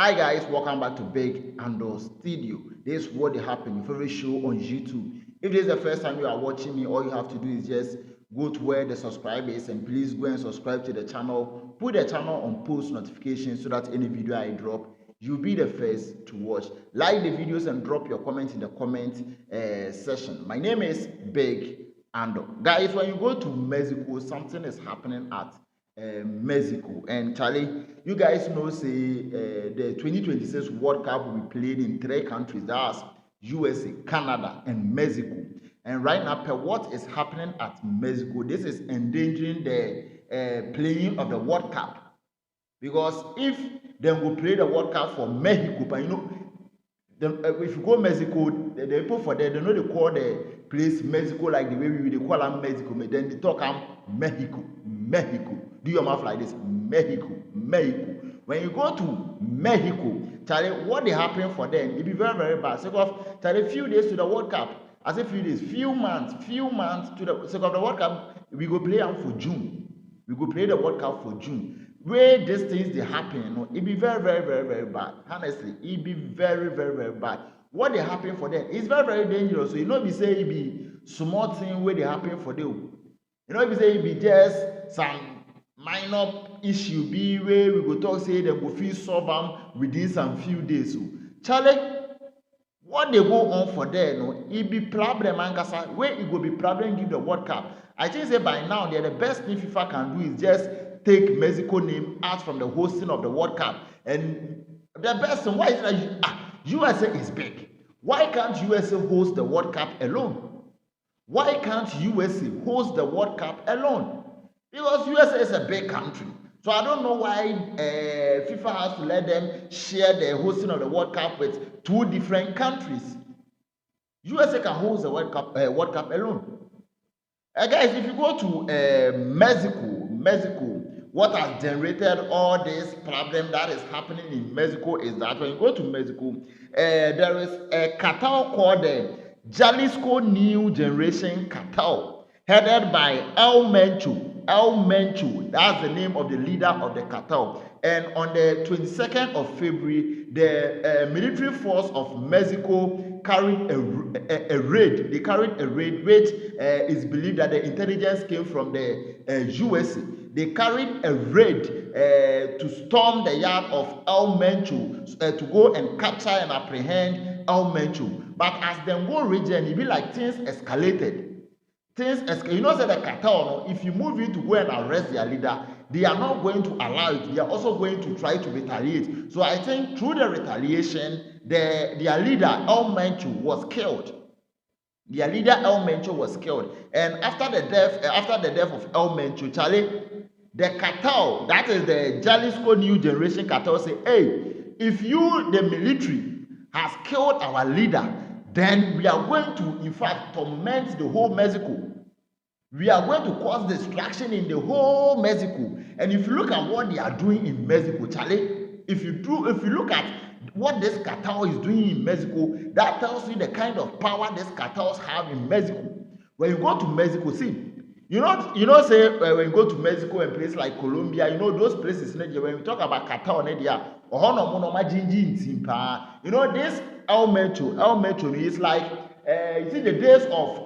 Hi guys, welcome back to Big Ando Studio. This is what happened, your favorite show on YouTube. If this is the first time you are watching me, all you have to do is just go to where the subscribe is and please go and subscribe to the channel. Put the channel on post notifications so that any video I drop, you'll be the first to watch. Like the videos and drop your comments in the comment section. My name is Big Ando. Guys, when you go to Mexico, something is happening at Mexico. And Charlie, you guys know, say the 2026 World Cup will be played in 3 countries. That's USA, Canada, and Mexico. And right now, per what is happening at Mexico, this is endangering the playing of the World Cup. Because if they will play the World Cup for Mexico, but you know, if you go Mexico, the people for there, they know they call the place Mexico like the way we call them Mexico. Then they talk Mexico, Mexico. Do your mouth like this, Mexico, Mexico. When you go to Mexico, Charlie, what they happen for them, it be very, very bad. Sake of Charlie, few days to the World Cup. I say few days, few months to the sake of the World Cup. We go play them for June. We go play the World Cup for June. Where these things they happen, you know, it be very, very, very, very bad. Honestly, it be very, very, very bad. What they happen for them is very, very dangerous. So you know, we say it be small thing where they happen for them. You know, we say it be just some minor issue be where we go talk say they go feel solve them within some few days. So, Charlie, what they go on for there, no, it be problem and where it go be problem give the World Cup. I think say by now the best thing FIFA can do is just take Mexico name out from the hosting of the World Cup. And the best thing, why is that USA is big. Why can't USA host the World Cup alone? Why can't USA host the World Cup alone? Because USA is a big country. So I don't know why FIFA has to let them share the hosting of the World Cup with 2 different countries. USA can host the World Cup alone. Guys, if you go to Mexico, what has generated all this problem that is happening in Mexico is that when you go to Mexico, there is a cartel called the Jalisco New Generation Cartel, headed by El Mencho. El Mencho, that's the name of the leader of the cartel. And on the 22nd of February, the military force of Mexico carried a raid. They carried a raid which is believed that the intelligence came from the USA. They carried a raid to storm the yard of El Mencho to go and capture and apprehend El Mencho. But as they go region, it be like things escalated. You know, say the cartel, if you move in to go and arrest their leader, they are not going to allow it. They are also going to try to retaliate. So I think through the retaliation, their leader, El Mencho, was killed. Their leader, El Mencho, was killed. And after the death of El Mencho, Charlie, the cartel, that is the Jalisco New Generation Cartel, say, hey, if you, the military, has killed our leader, then we are going to, in fact, torment the whole Mexico. We are going to cause destruction in the whole Mexico. And if you look at what they are doing in Mexico, Charlie, if you look at what this cartel is doing in Mexico, that tells you the kind of power these cartels have in Mexico. When you go to Mexico, see, you know, say when you go to Mexico and places like Colombia, you know those places. When we talk about cartel, you know this El Mencho is like you see the days of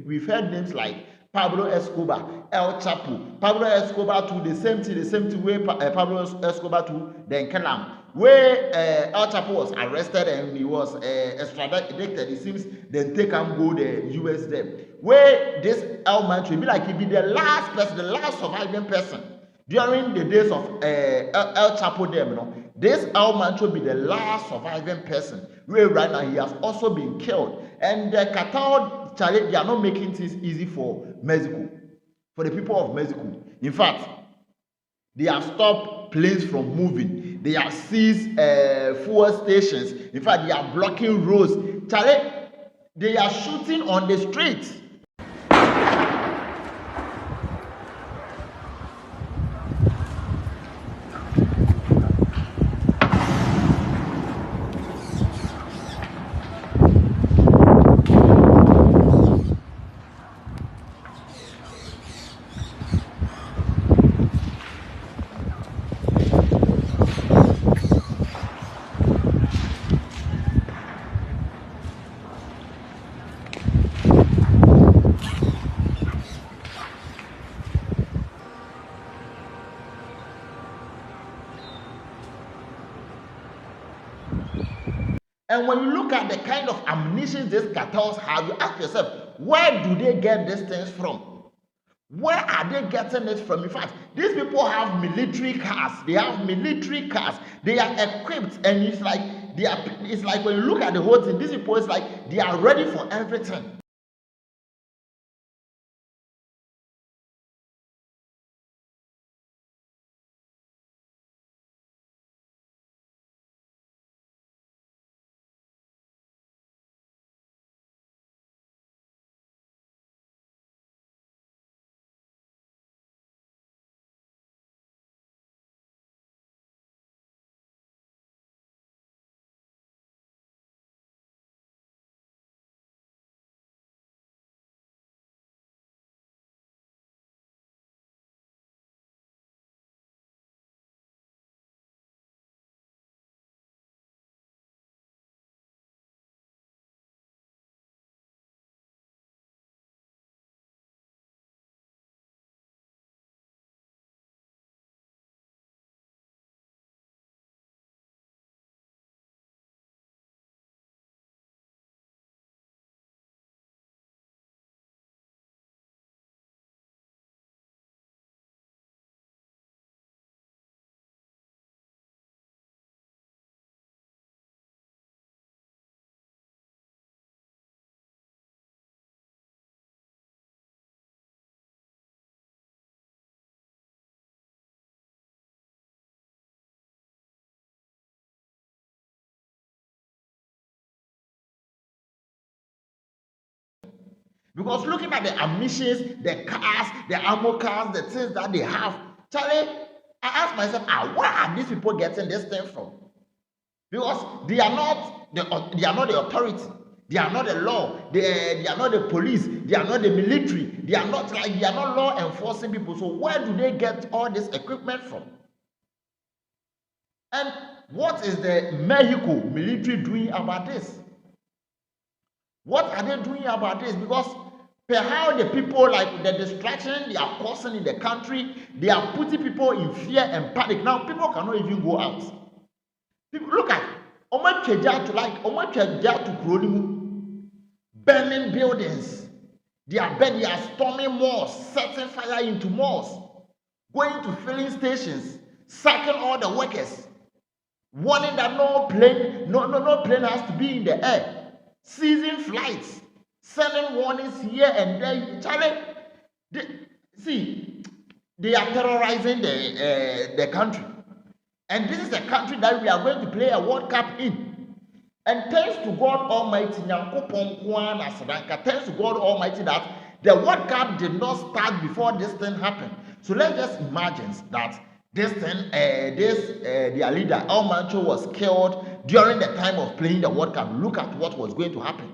we've heard names like Pablo Escobar, El Chapo, Pablo Escobar to the same thing where Pablo Escobar to then Kelam, where El Chapo was arrested and he was extradited. It seems then take and go the US there. Where this El Mencho will be like he be the last person, the last surviving person during the days of El Chapo them, you know. This El Mencho be the last surviving person. Where right now he has also been killed. And the cartel, Charlie, they are not making things easy for Mexico, for the people of Mexico. In fact, they have stopped planes from moving. They have seized fuel stations. In fact, they are blocking roads. Charlie, they are shooting on the streets. And when you look at the kind of ammunition these cartels have, you ask yourself, where do they get these things from? Where are they getting it from? In fact, these people have military cars. They have military cars. They are equipped, and it's like it's like when you look at the whole thing, these people is like they are ready for everything. Because looking at the ammunitions, the cars, the ammo cars, the things that they have, Charlie, I ask myself, where are these people getting this thing from? Because they are not the authority. They are not the law. They are not the police. They are not the military. They are not law enforcing people. So where do they get all this equipment from? And what is the Mexico military doing about this? What are they doing about this? Because per how the people, like the distraction they are causing in the country, they are putting people in fear and panic. Now people cannot even go out. People, look at burning buildings. They are storming malls, setting fire into malls, going to filling stations, sacking all the workers, warning that no plane has to be in the air, seizing flights, sending warnings here and there. Charlie, they are terrorizing the country. And this is a country that we are going to play a World Cup in. And thanks to God Almighty, thanks to God Almighty that the World Cup did not start before this thing happened. So let's just imagine that this thing, their leader, El Mancho, was killed during the time of playing the World Cup. Look at what was going to happen.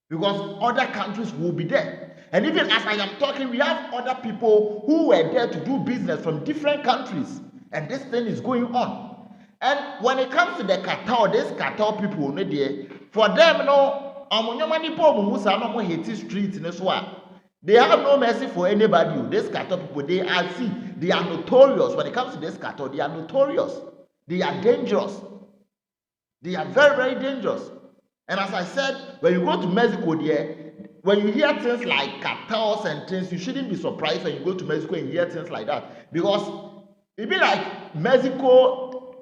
Because other countries will be there. And even as I am talking, we have other people who were there to do business from different countries. And this thing is going on. And when it comes to the cartel, these cartel people, for them, they have no mercy for anybody. These cartel people, they are notorious. When it comes to this cartel, they are notorious. They are dangerous. They are very, very dangerous. And as I said, when you go to Mexico there, when you hear things like cartels and things, you shouldn't be surprised when you go to Mexico and hear things like that. Because it be like Mexico,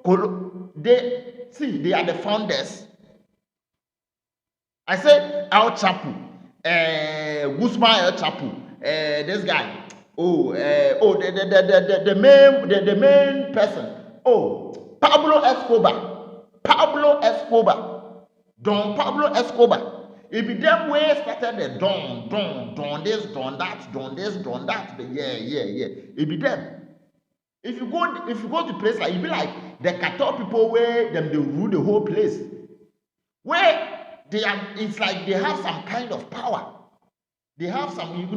they are the founders. I said El Chapo, Guzman El Chapo, this guy, the main person, Pablo Escobar, Don Pablo Escobar. It be them way started the don this, don that, yeah. It be them. If you go to place like, it be like the cartel people where they rule the whole place. Where it's like they have some kind of power. They have some,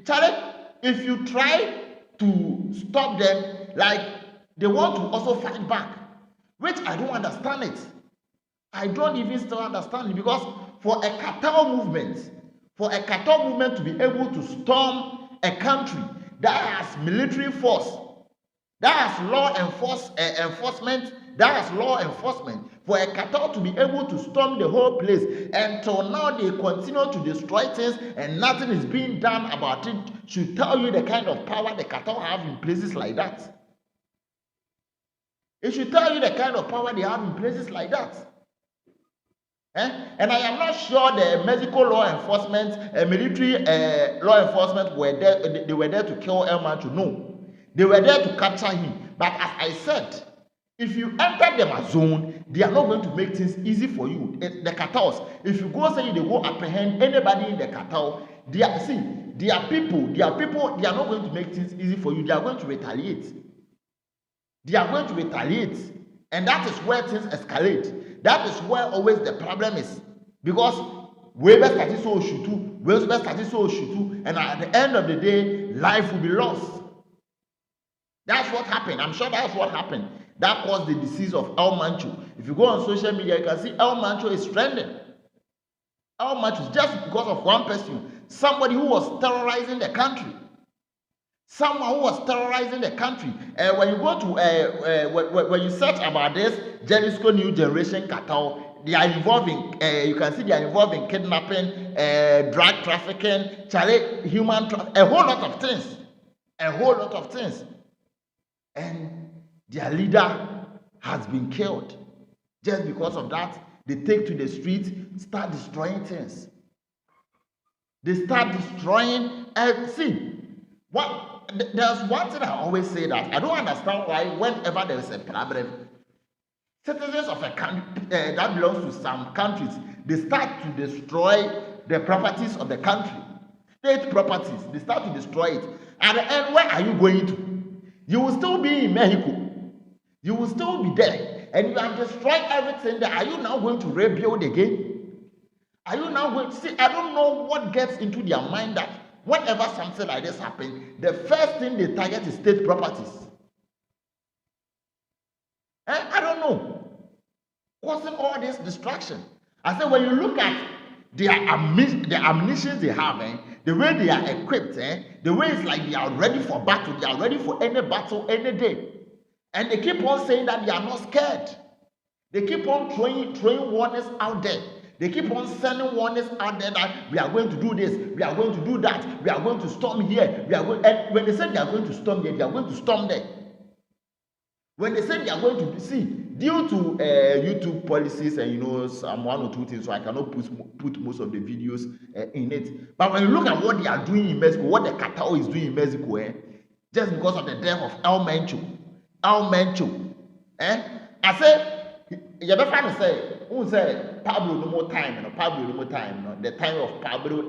Charlie, if you try to stop them, like they want to also fight back, which I don't understand it. I don't even still understand it, because for a cartel movement to be able to storm a country that has military force, that has law enforcement, For a cartel to be able to storm the whole place, until now they continue to destroy things and nothing is being done about it, should tell you the kind of power the cartel have in places like that. It should tell you the kind of power they have in places like that. And I am not sure the Mexico law enforcement, military law enforcement were there. They were there to kill El Macho. No, they were there to capture him. But as I said, if you enter the zone, they are not going to make things easy for you. The cartels, if you go say they go apprehend anybody in the cartel, they are people. They are not going to make things easy for you. They are going to retaliate. They are going to retaliate, and that is where things escalate. That is where always the problem is, because we best start so shoot, we best start so shoot, and at the end of the day, life will be lost. That's what happened. I'm sure that's what happened. That caused the disease of El Mancho. If you go on social media, you can see El Mancho is trending. El Mancho is just because of one person, somebody who was terrorizing the country. Someone who was terrorizing the country. When you go to when you search about this Jalisco New Generation Cartel, they are involving. You can see they are involved in kidnapping, drug trafficking, human trafficking, a whole lot of things, and their leader has been killed. Just because of that, they take to the streets, start destroying things. They start destroying. There's one thing I always say that I don't understand why whenever there is a problem, citizens of a country that belongs to some countries, they start to destroy the properties of the country, state properties. They start to destroy it. At the end, where are you going to? You will still be in Mexico. You will still be there, and you have destroyed everything there. Are you now going to rebuild again? Are you now going to see? I don't know what gets into their mind that whenever something like this happens, the first thing they target is state properties. I don't know. Causing all this distraction. I said, when you look at the ammunition they have, the way they are equipped, the way it's like they are ready for battle, they are ready for any battle any day. And they keep on saying that they are not scared. They keep on throwing warnings out there. They keep on sending warnings out there that we are going to do this, we are going to do that, we are going to storm here, and when they say they are going to storm here, they are going to storm there. When they say they are going to see, due to YouTube policies and some one or two things, so I cannot put most of the videos in it. But when you look at what they are doing in Mexico, what the cartel is doing in Mexico, just because of the death of El Mencho, I say. You ever find say, who say Pablo no more time, the time of Pablo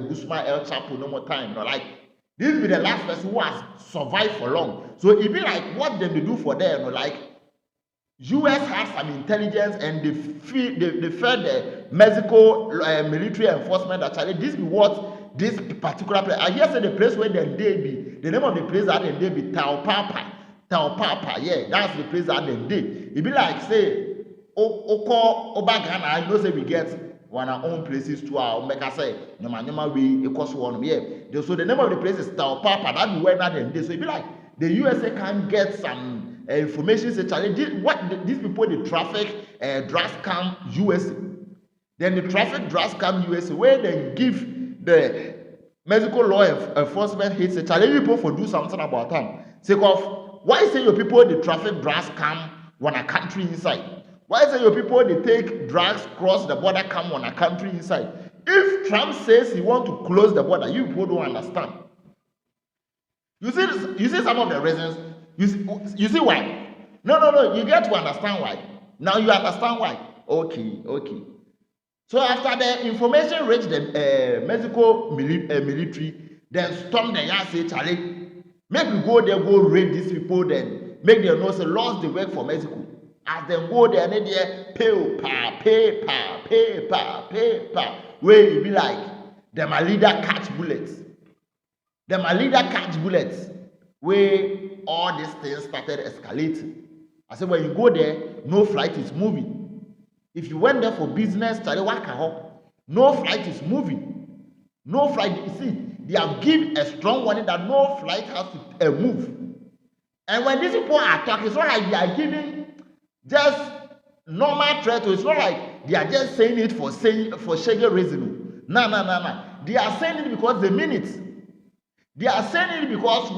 Guzman El Chapo no more time, like this be the last person who has survived for long. So it be like what they do for them, like US has some intelligence and they fed the Mexico military enforcement actually this be what this particular place. I hear say the place where they be, the name of the place that they be Taopapa, yeah, that's the place that they did. It be like say Oko Obagana, I know say we get one our own places to our make us say Nyama we equals one yeah. So the name of the place is Taopapa, that be where that they did. So it be like the USA can get some information say challenge these people they traffic drugs come USA. Then the traffic drugs come USA where they give the Mexico law enforcement hits a challenge people for do something about them. Say of why say your people the traffic drugs come on a country inside? Why say your people they take drugs cross the border come on a country inside? If Trump says he want to close the border, you people don't understand. You see some of the reasons. You see why? No. You get to understand why. Now you understand why. Okay. So after the information reached the Mexico military, then storm the yard say, Charlie, make we go there, go raid these people, then make them know say lost the work for Mexico. As they go there, they pay pa. Where you be like, them a leader catch bullets. Where all these things started escalating. I said, when you go there, no flight is moving. If you went there for business, no flight is moving. No flight. You see, they have given a strong warning that no flight has to move. And when these people are talking, it's not like they are giving just normal threat. It's not like they are just saying it for shaggy reason. No. They are saying it because they mean it. They are saying it because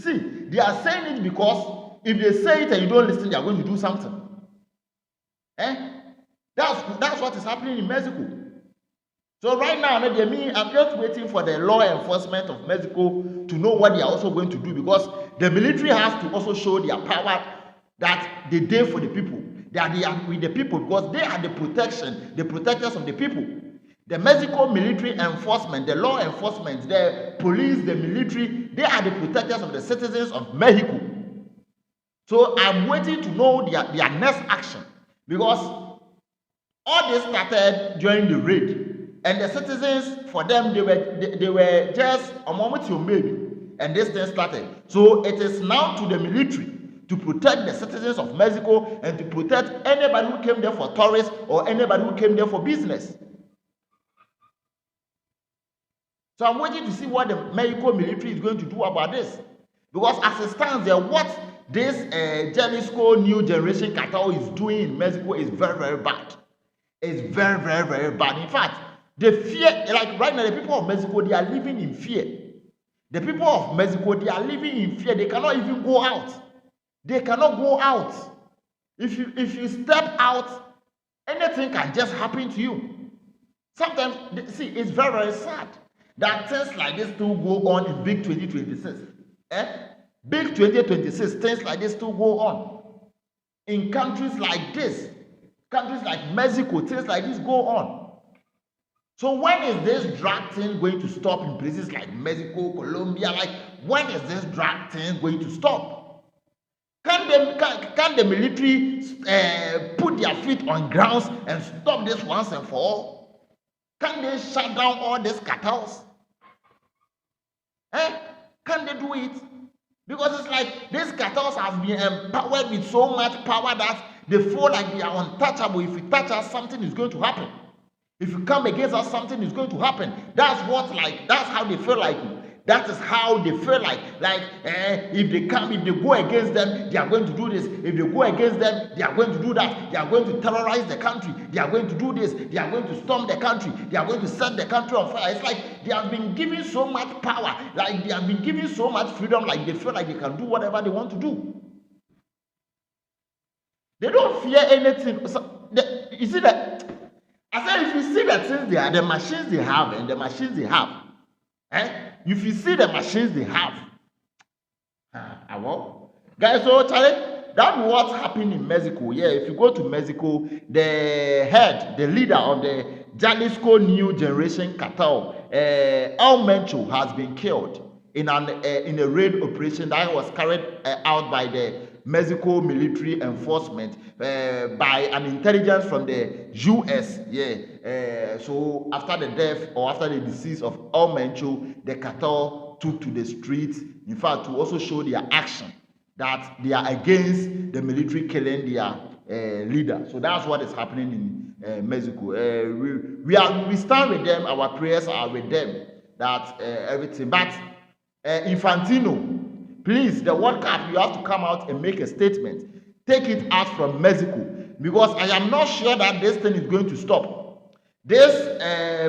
they are saying it because if they say it and you don't listen, they are going to do something. That's what is happening in Mexico. So right now, I'm just waiting for the law enforcement of Mexico to know what they are also going to do, because the military has to also show their power that they dare for the people, that they are with the people, because they are the protectors of the people. The Mexico military enforcement, the law enforcement, the police, the military, they are the protectors of the citizens of Mexico. So I'm waiting to know their next action, because all this started during the raid. And the citizens, for them, they were just a moment to maybe, and this thing started. So it is now to the military to protect the citizens of Mexico and to protect anybody who came there for tourists or anybody who came there for business. So I'm waiting to see what the Mexico military is going to do about this, because as it stands there, what this Jalisco new generation cartel is doing in Mexico is very, very bad. It's very, very, very bad. In fact, the fear, like right now, the people of Mexico, they are living in fear. The people of Mexico, they are living in fear. They cannot even go out. They cannot go out. If you step out, anything can just happen to you. Sometimes, see, it's very, very sad that things like this still go on in big 2026. Big 2026, things like this still go on. In countries like this, countries like Mexico, things like this go on. So when is this drug thing going to stop in places like Mexico, Colombia? Like, when is this drug thing going to stop? Can the military put their feet on grounds and stop this once and for all? Can they shut down all these cartels? Can they do it? Because it's like these cartels have been empowered with so much power that they feel like they are untouchable. If you touch us, something is going to happen. If you come against us, something is going to happen. That's how they feel like. That is how they feel like. If they go against them, they are going to do this. If they go against them, they are going to do that. They are going to terrorize the country. They are going to do this. They are going to storm the country. They are going to set the country on fire. It's like they have been given so much power. Like they have been given so much freedom. Like they feel like they can do whatever they want to do. They don't fear anything. You see that? I said, if you see the things they are, the machines they have, and the machines they have, if you see the machines they have, guys, so Charlie, that's what happened in Mexico. Yeah, if you go to Mexico, the leader of the Jalisco New Generation Cartel, El Mencho, has been killed in a raid operation that was carried out by the Mexico military enforcement by an intelligence from the US. So after the death or after the decease of El Mencho, the cartel took to the streets, in fact, to also show their action that they are against the military killing their leader. So that's what is happening in Mexico. We stand with them. Our prayers are with them. That everything. But Infantino, please, the World Cup, you have to come out and make a statement. Take it out from Mexico, because I am not sure that this thing is going to stop. This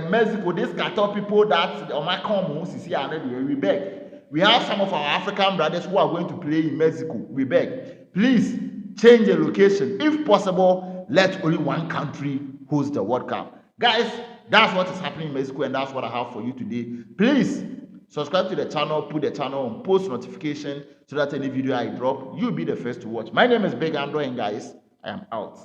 Mexico, this cartel people that we beg. We have some of our African brothers who are going to play in Mexico. We beg. Please change the location. If possible, let only one country host the World Cup. Guys, that's what is happening in Mexico, and that's what I have for you today. Please subscribe to the channel, put the channel on post notification so that any video I drop, you'll be the first to watch. My name is Big Andrew, and guys, I am out.